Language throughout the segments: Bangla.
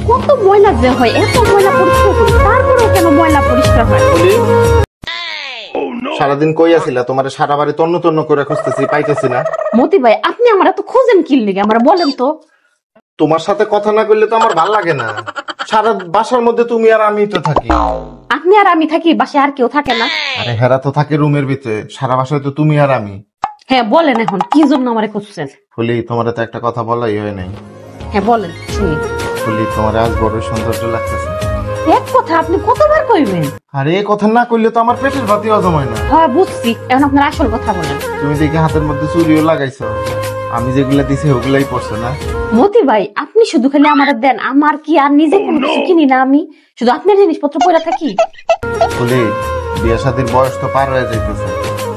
কত ময়লা যে হয়, এত ময়লা পরিষ্কার করি তারপরেও কেন ময়লা পরিষ্কার হয়? সারাদিন কই আছিলা? তোমার সারা বাড়ি তন্ন তন্ন করে খুঁজতেছি, পাইতেছি না। মতি ভাই, আপনি আমার এত খোঁজেন কি লিগে আমার বলেন তো? তোমার সাথে কথা না কইলে তো আমার ভাল লাগে না। সারা বাসার মধ্যে তুমি আর আমি তো থাকি। আপনি আর আমি থাকি, বাসায় আর কেউ থাকে না? আরে হেরা তো থাকে রুমের ভিতরে, সারা বাসায় তো তুমি আর আমি। হ্যাঁ বলেন, এখন কি জন্য আমারে খুঁজছেন? ফুলি, তোমার তো একটা কথা বলাই হয় নাই। হ্যাঁ বলেন শুনি। ফুলি, তোমার আজ বড় সৌন্দর্য লাগতেছে। এক কথা আপনি কতবার কইবেন? আর এই কথা না কইলে তো আমার পেটের ভাতি হজম হয় না। হ্যাঁ বুঝছি, এখন আপনার আসল কথা বলেন। তুমি দেখি হাতের মধ্যে চুরিও লাগাইছো, আমি যেগুলা দিছি ওগুলাই পড়ছো না। মতি ভাই, আপনি শুধু খালি আমার দেন, আমার কি আর নিজে কোনো কিছু কিনি না? আমি শুধু আপনার জিনিসপত্র পরে থাকি। ফুলি, বিয়ে শাদীর বয়স তো পার হয়ে যাইতেছে,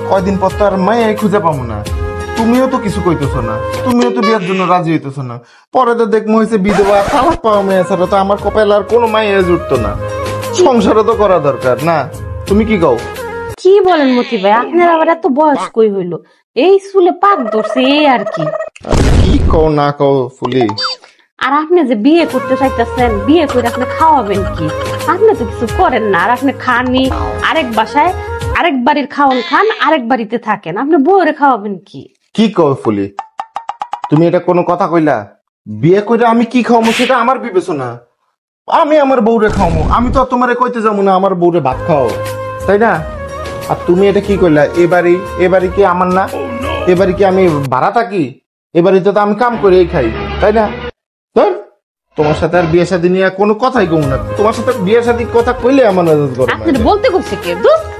কয়দিন পর তো আর মায়াই খুঁজে পাবো না। তুমিও তো কিছু কইতেছো না, তুমিও তো বিয়ের জন্য রাজি হইতেছো না। পরে তো দেখবো হয়েছে বিধবা, তালাক পাওয়া মেয়ে ছাড়া তো আমার কপালে আর কোনো মাইয়া জুটতো না। সংসারও তো করা দরকার না? তুমি কি কও? কি বলেন মতি ভাই, আপনার আবার এত বয়স কই হইলো? এই চুলে পাক ধরছে, এই আর কি। কি কও না কও ফুলি? আর আপনি যে বিয়ে করতে চাইতেছেন, বিয়ে করে আপনি খাওয়াবেন কি? আপনি তো কিছু করেন না, আর আপনি খানই আরেক বাসায়, আরেক বাড়ির খাওয়ান খান, আরেক বাড়িতে থাকেন, আপনি বউরে খাওয়াবেন কি? কি কও ফুলি? তুমি এটা কোনো কথা কইলা? বিয়ে করে আমি কি খাওয়াবো সেটা আমার বিবেচনা। আমি আমার বউরে খাওয়াবো, আমি তো আর তোমারে কইতে যাবো না আমার বউরে ভাত খাও, তাই না? আর তুমি এটা কি কইলা? এবারে কি আমার না? এবারে কি আমি ভাড়া থাকি? এবারিতে তো আমি কাম করেই খাই, তাই না? ধর, তোমার সাথে আর বিয়ে শাদী নিয়ে কোনো কথাই কমু না। তোমার সাথে বিয়ে শাদী কথা কইলে আমার মেজাজ গরম হয় আপনি যায়। বলতে করছে কে? দোস্ত